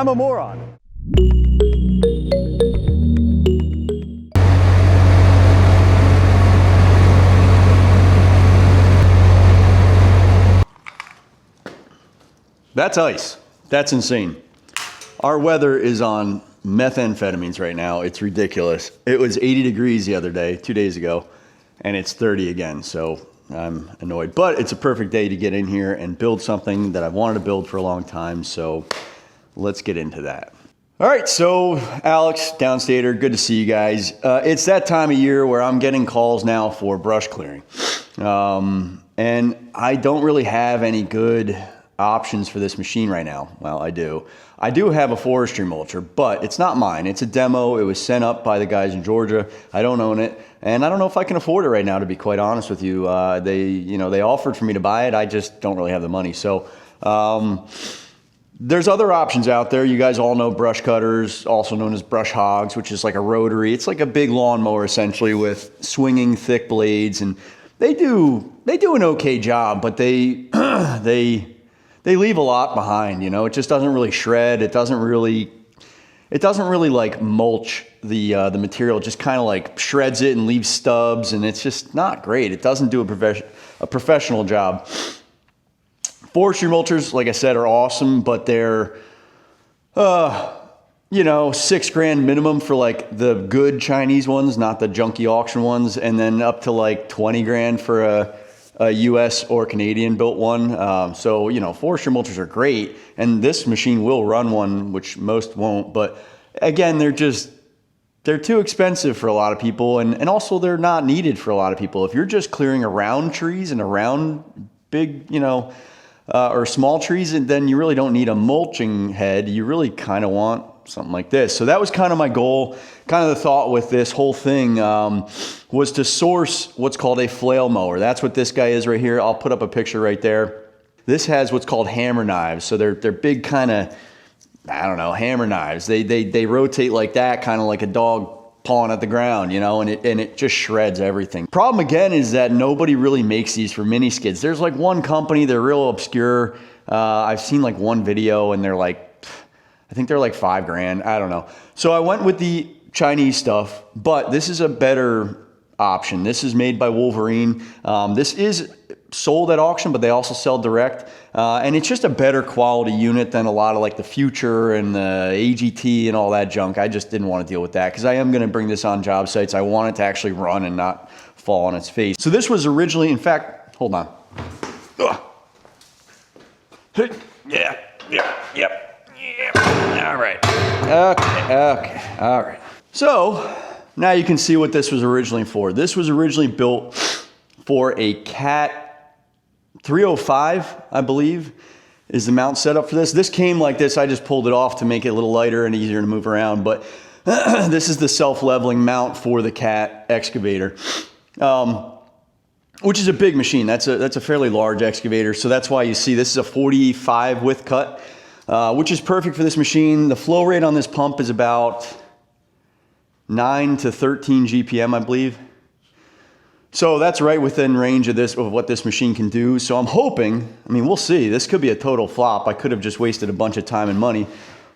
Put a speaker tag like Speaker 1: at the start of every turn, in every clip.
Speaker 1: I'm a moron. That's ice. That's insane. Our weather is on methamphetamines right now. It's ridiculous. It was 80 degrees the other day, 2 days ago, and it's 30 again, so I'm annoyed. But it's a perfect day to get in here and build something that I've wanted to build for a long time, so let's get into that. All right, so Alex, Downstater, good to see you guys. It's that time of year where I'm getting calls now for brush clearing. And I don't really have any good options for this machine right now. Well, I do. I do have a Forestry mulcher, but it's not mine. It's a demo. It was sent up by the guys in Georgia. I don't own it, and I don't know if I can afford it right now, to be quite honest with you. They offered for me to buy it. I just don't really have the money. So there's other options out there. You guys all know brush cutters, also known as brush hogs, which is like a rotary. It's like a big lawnmower essentially with swinging thick blades, and they do an okay job, but they leave a lot behind, you know. It just doesn't really shred. It doesn't really like mulch the material. It just kind of like shreds it and leaves stubs, and it's just not great. It doesn't do a professional job. Forestry mulchers, like I said, are awesome, but they're $6 grand minimum for like the good Chinese ones, not the junky auction ones, and then up to like 20 grand for a US or Canadian built one. So, you know, forestry mulchers are great, and this machine will run one, which most won't. But again, they're too expensive for a lot of people, and also they're not needed for a lot of people. If you're just clearing around trees and around big, or small trees, and then you really don't need a mulching head. You really kind of want something like this. So that was kind of my goal. Kind of the thought with this whole thing was to source what's called a flail mower. That's what this guy is right here. I'll put up a picture right there. This has what's called hammer knives. So they're big kind of, I don't know, hammer knives. They rotate like that, kind of like a dog pawing at the ground, and it just shreds everything. Problem again is that nobody really makes these for mini skids. There's like one company, they're real obscure. I've seen like one video and they're like, I think they're like $5 grand. I don't know. So I went with the Chinese stuff, but this is a better option. This is made by Wolverine. This is sold at auction, but they also sell direct. And it's just a better quality unit than a lot of like the Future and the AGT and all that junk. I just didn't want to deal with that because I am going to bring this on job sites. I want it to actually run and not fall on its face. So this was originally, in fact, hold on. Ugh. Yeah. All right. Okay. All right. So now you can see what this was originally for. This was originally built for a Cat 305, I believe, is the mount setup for this. This came like this. I just pulled it off to make it a little lighter and easier to move around. But this is the self-leveling mount for the Cat excavator, which is a big machine. That's a fairly large excavator. So that's why you see this is a 45 width cut. Which is perfect for this machine. The flow rate on this pump is about 9 to 13 GPM, I believe. So that's right within range of what this machine can do. So I'm hoping, we'll see. This could be a total flop. I could have just wasted a bunch of time and money.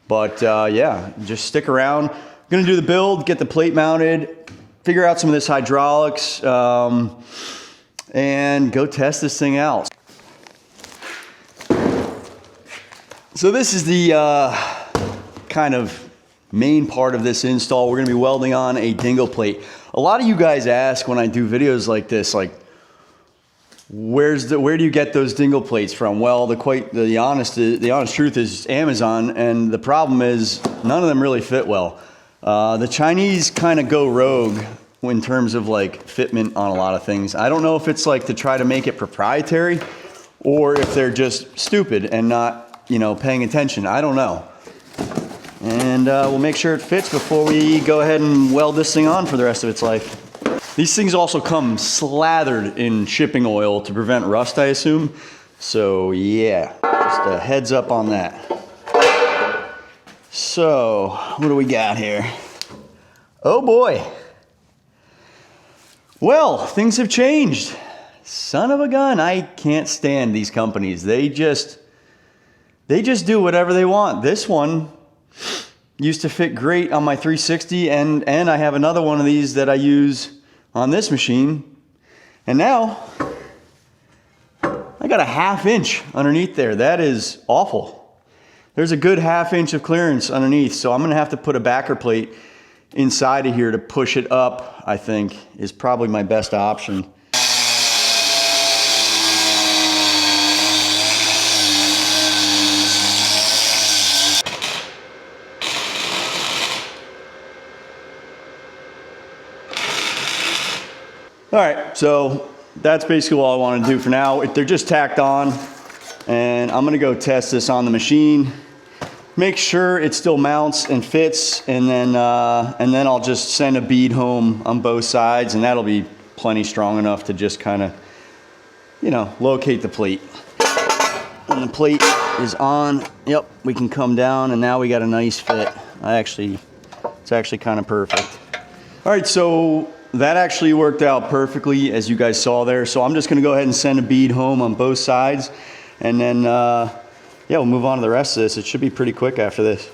Speaker 1: But yeah, just stick around. I'm gonna do the build, get the plate mounted, figure out some of this hydraulics, and go test this thing out. So this is the kind of main part of this install. We're gonna be welding on a dingle plate. A lot of you guys ask when I do videos like this, like, where do you get those dingle plates from? Well, the honest truth is Amazon, and the problem is none of them really fit well. The Chinese kind of go rogue in terms of like fitment on a lot of things. I don't know if it's like to try to make it proprietary or if they're just stupid and not paying attention. I don't know. And we'll make sure it fits before we go ahead and weld this thing on for the rest of its life. These things also come slathered in shipping oil to prevent rust, I assume. So yeah, just a heads up on that. So what do we got here? Oh boy. Well, things have changed. Son of a gun, I can't stand these companies. They just do whatever they want. This one Used to fit great on my 360, and I have another one of these that I use on this machine. And now I got a 1/2 inch underneath there. That is awful. There's a good 1/2 inch of clearance underneath, so I'm gonna have to put a backer plate inside of here to push it up, I think, is probably my best option. All right, so that's basically all I want to do for now. They're just tacked on, and I'm gonna go test this on the machine, make sure it still mounts and fits, and then I'll just send a bead home on both sides, and that'll be plenty strong enough to just kind of, you know, locate the plate. And the plate is on. Yep, we can come down, and now we got a nice fit. It's actually kind of perfect. All right, so that actually worked out perfectly, as you guys saw there. So I'm just gonna go ahead and send a bead home on both sides, and then yeah, we'll move on to the rest of this. It should be pretty quick after this.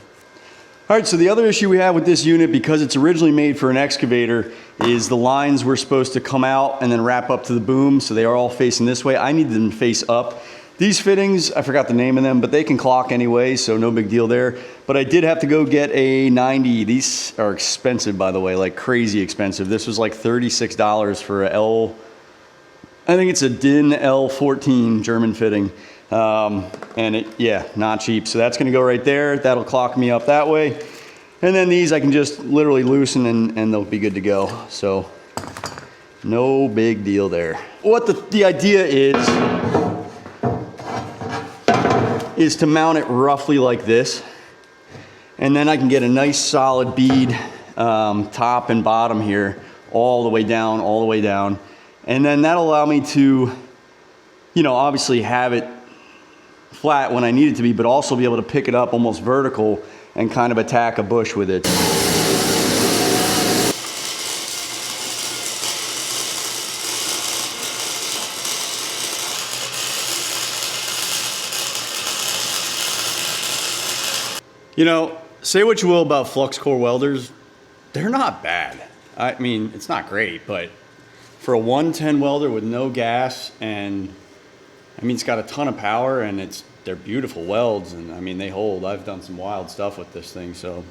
Speaker 1: All right, so the other issue we have with this unit, because it's originally made for an excavator, is the lines were supposed to come out and then wrap up to the boom, so they are all facing this way. I need them to face up. These fittings, I forgot the name of them, but they can clock anyway, so no big deal there. But I did have to go get a 90. These are expensive, by the way, like crazy expensive. This was like $36 for a L, I think it's a DIN L14 German fitting. And yeah, not cheap. So that's gonna go right there. That'll clock me up that way. And then these I can just literally loosen and they'll be good to go. So no big deal there. What the idea is to mount it roughly like this. And then I can get a nice solid bead, top and bottom here, all the way down. And then that'll allow me to, you know, obviously have it flat when I need it to be, but also be able to pick it up almost vertical and kind of attack a bush with it. You know, say what you will about flux core welders, they're not bad. I mean, it's not great, but for a 110 welder with no gas, and I mean, it's got a ton of power, and they're beautiful welds, and I mean, they hold. I've done some wild stuff with this thing, so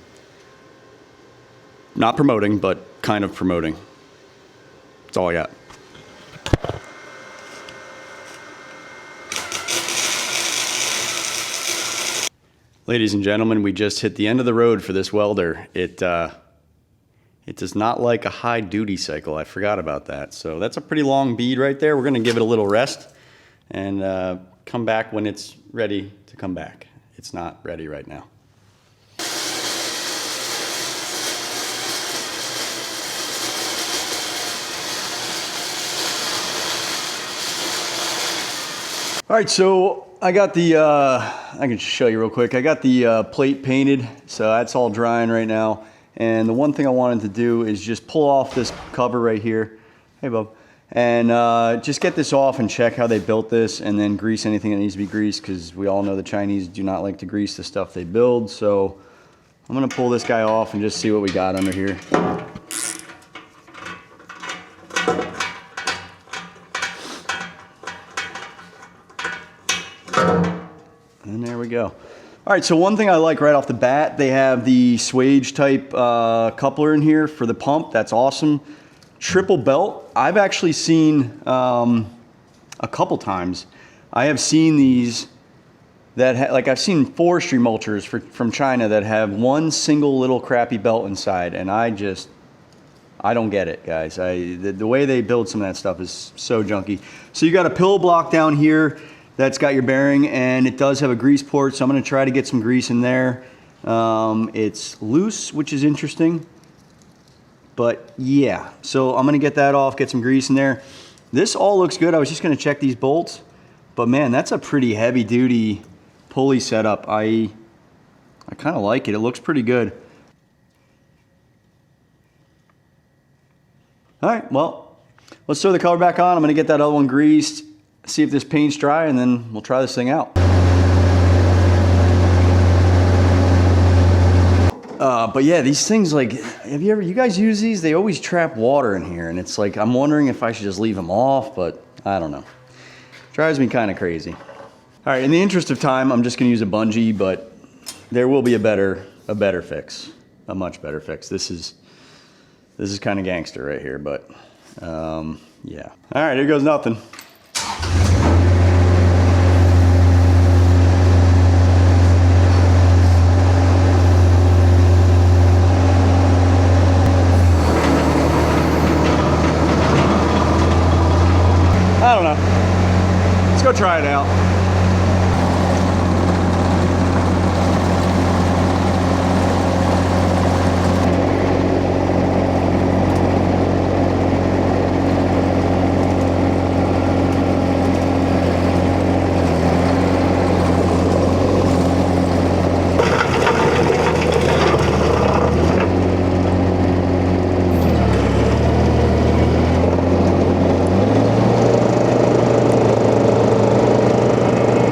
Speaker 1: not promoting, but kind of promoting. That's all I got. Ladies and gentlemen, we just hit the end of the road for this welder. It does not like a high duty cycle. I forgot about that. So that's a pretty long bead right there. We're gonna give it a little rest and come back when it's ready to come back. It's not ready right now. All right, so I got the, I can show you real quick. I got the plate painted, so that's all drying right now. And the one thing I wanted to do is just pull off this cover right here. Hey, Bob. And just get this off and check how they built this, and then grease anything that needs to be greased, because we all know the Chinese do not like to grease the stuff they build. So I'm gonna pull this guy off and just see what we got under here. And there we go. All right, so one thing I like right off the bat, they have the swage type coupler in here for the pump. That's awesome. Triple belt, I've actually seen a couple times. I have seen these that, like I've seen Forestry mulchers from China that have one single little crappy belt inside, and I don't get it, guys. The way they build some of that stuff is so junky. So you got a pillow block down here that's got your bearing, and it does have a grease port, so I'm gonna try to get some grease in there. It's loose, which is interesting, but yeah. So I'm gonna get that off, get some grease in there. This all looks good. I was just gonna check these bolts, but man, that's a pretty heavy duty pulley setup. I kind of like it. It looks pretty good. All right, well, let's throw the cover back on. I'm gonna get that other one greased, see if this paint's dry, and then we'll try this thing out. But yeah, these things, like, you guys use these? They always trap water in here, and it's like, I'm wondering if I should just leave them off, but I don't know. Drives me kind of crazy. All right, in the interest of time, I'm just gonna use a bungee, but there will be a better fix, a much better fix. This is kind of gangster right here, but yeah. All right, here goes nothing. I don't know. Let's go try it out.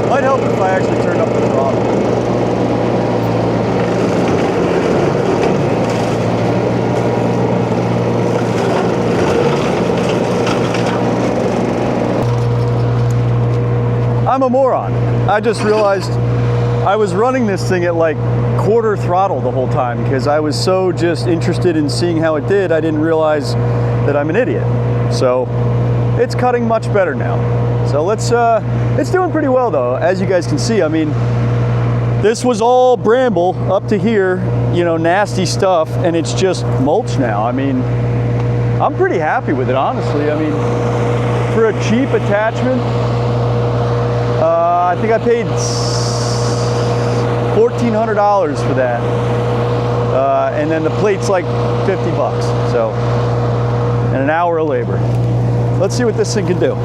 Speaker 1: Might help if I actually turned up the throttle. I'm a moron. I just realized I was running this thing at like quarter throttle the whole time because I was so just interested in seeing how it did. I didn't realize that I'm an idiot. So it's cutting much better now. So it's doing pretty well though. As you guys can see, I mean, this was all bramble up to here, you know, nasty stuff, and it's just mulch now. I mean, I'm pretty happy with it, honestly. I mean, for a cheap attachment, I think I paid $1,400 for that. And then the plate's like 50 bucks. So, and an hour of labor. Let's see what this thing can do.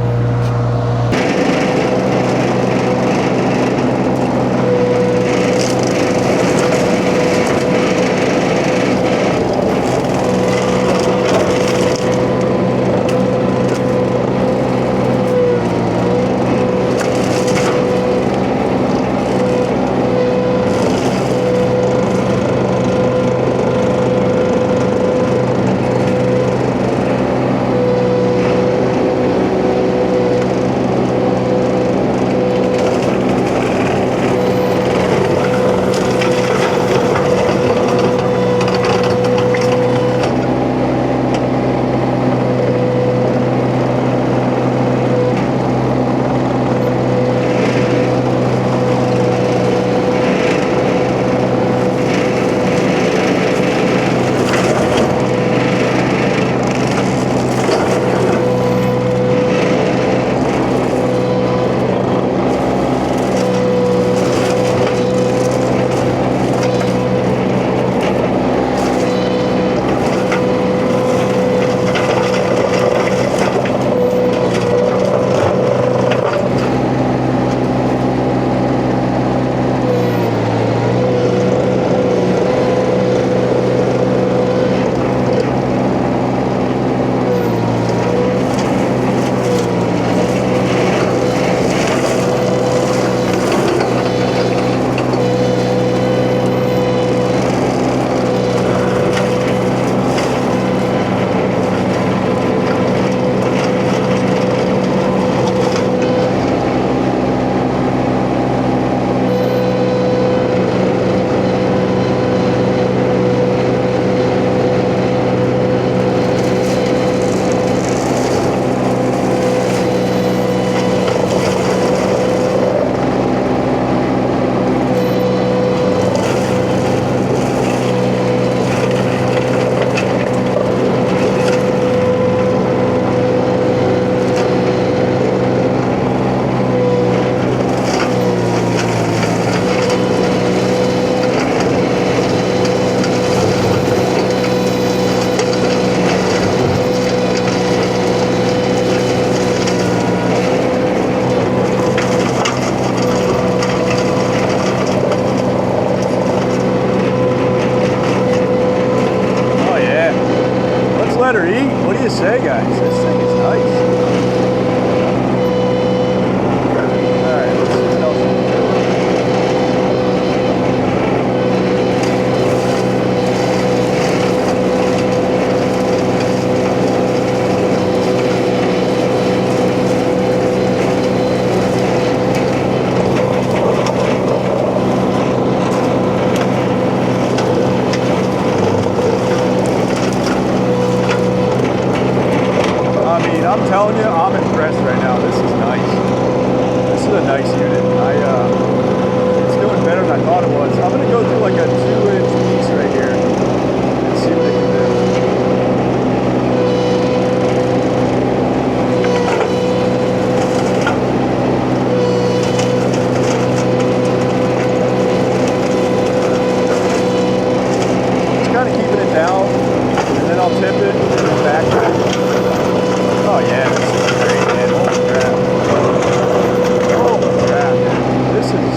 Speaker 2: I'm impressed right now. This is nice. This is a nice unit. It's doing better than I thought it was. I'm gonna go through like a 2-inch piece right here and see what it can do. Just kind of keeping it down, and then I'll tip it and then back it. Oh yeah, this is great, man. Holy crap. Holy crap, man. This is...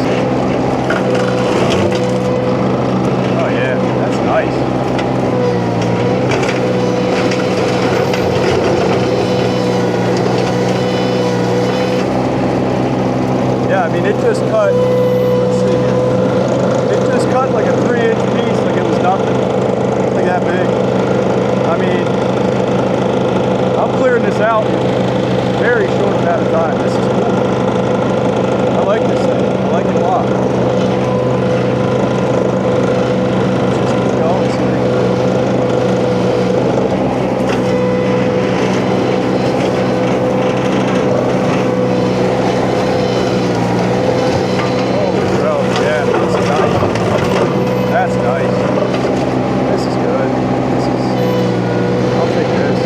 Speaker 2: Oh yeah, that's nice. Yeah, I mean, it just cut, let's see here. It just cut like a 3-inch piece, like it was nothing. Like that big. I mean, I'm clearing this out in a very short amount of time. This is cool. I like this thing. I like it a lot. Let's just keep going, see what we can do. Holy bro, yeah, that's nice. That's nice. This is good. I'll take this.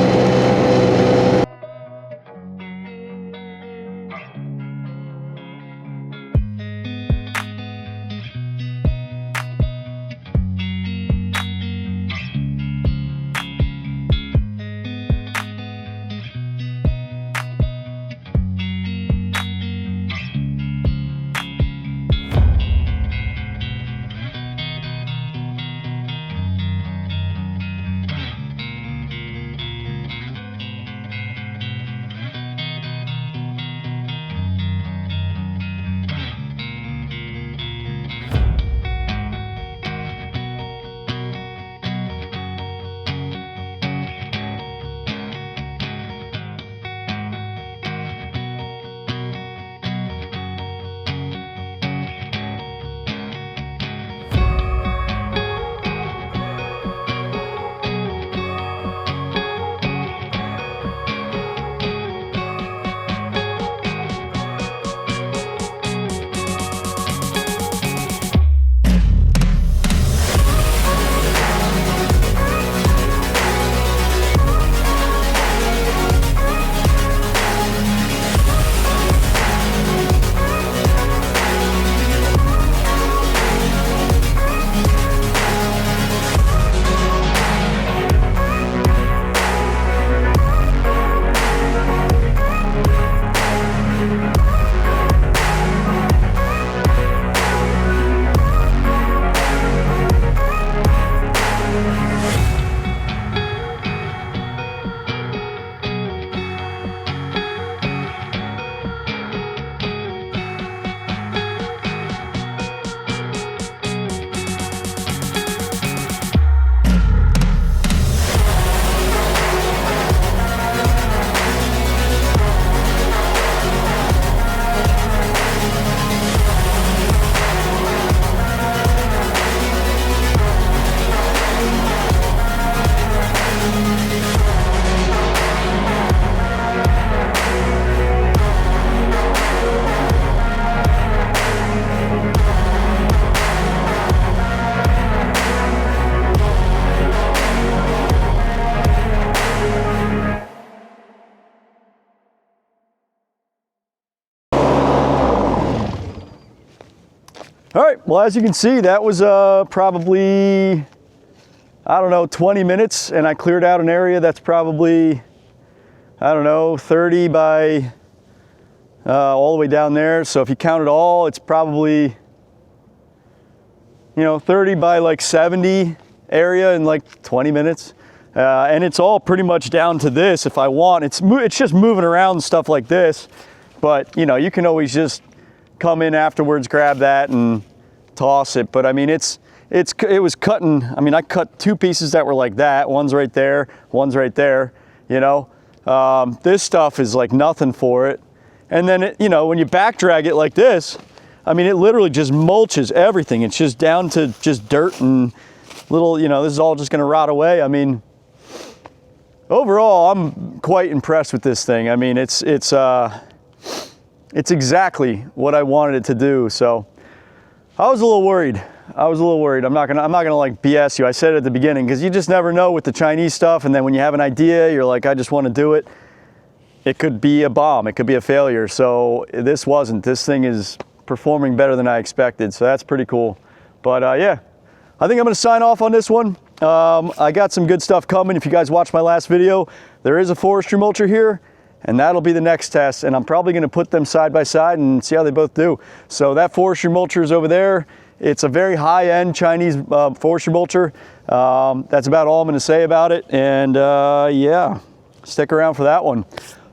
Speaker 2: All right, well, as you can see, that was probably, I don't know, 20 minutes, and I cleared out an area that's probably, I don't know, 30 by all the way down there. So if you count it all, it's probably, you know, 30 by like 70 area in like 20 minutes. And it's all pretty much down to this if I want. It's just moving around and stuff like this. But, you know, you can always just come in afterwards, grab that and toss it. But I mean, it was cutting. I mean, I cut two pieces that were like that. One's right there, one's right there, you know. This stuff is like nothing for it. And then, it, you know, when you back drag it like this, I mean, it literally just mulches everything. It's just down to just dirt and little, you know, this is all just gonna rot away. I mean, overall, I'm quite impressed with this thing. I mean, it's exactly what I wanted it to do. So I was a little worried. I'm not gonna like BS you. I said it at the beginning, because you just never know with the Chinese stuff. And then when you have an idea, you're like, I just want to do it. It could be a bomb. It could be a failure. So this wasn't. This thing is performing better than I expected. So that's pretty cool. But yeah, I think I'm gonna sign off on this one. I got some good stuff coming. If you guys watched my last video, there is a forestry mulcher here, and that'll be the next test. And I'm probably gonna put them side by side and see how they both do. So that forestry mulcher is over there. It's a very high-end Chinese forestry mulcher. That's about all I'm gonna say about it. And yeah, stick around for that one.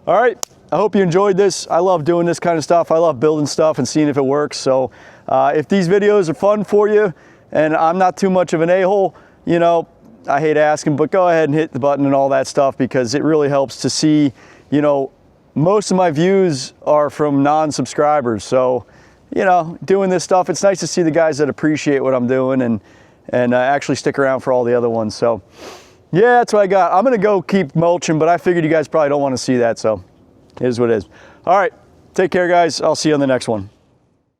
Speaker 2: All right, I hope you enjoyed this. I love doing this kind of stuff. I love building stuff and seeing if it works. So if these videos are fun for you and I'm not too much of an a-hole, you know, I hate asking, but go ahead and hit the button and all that stuff, because it really helps to see, you know, most of my views are from non-subscribers. So, you know, doing this stuff, it's nice to see the guys that appreciate what I'm doing and actually stick around for all the other ones. So yeah, that's what I got. I'm gonna go keep mulching, but I figured you guys probably don't want to see that, so it is what it is. All right, take care, guys. I'll see you on the next one.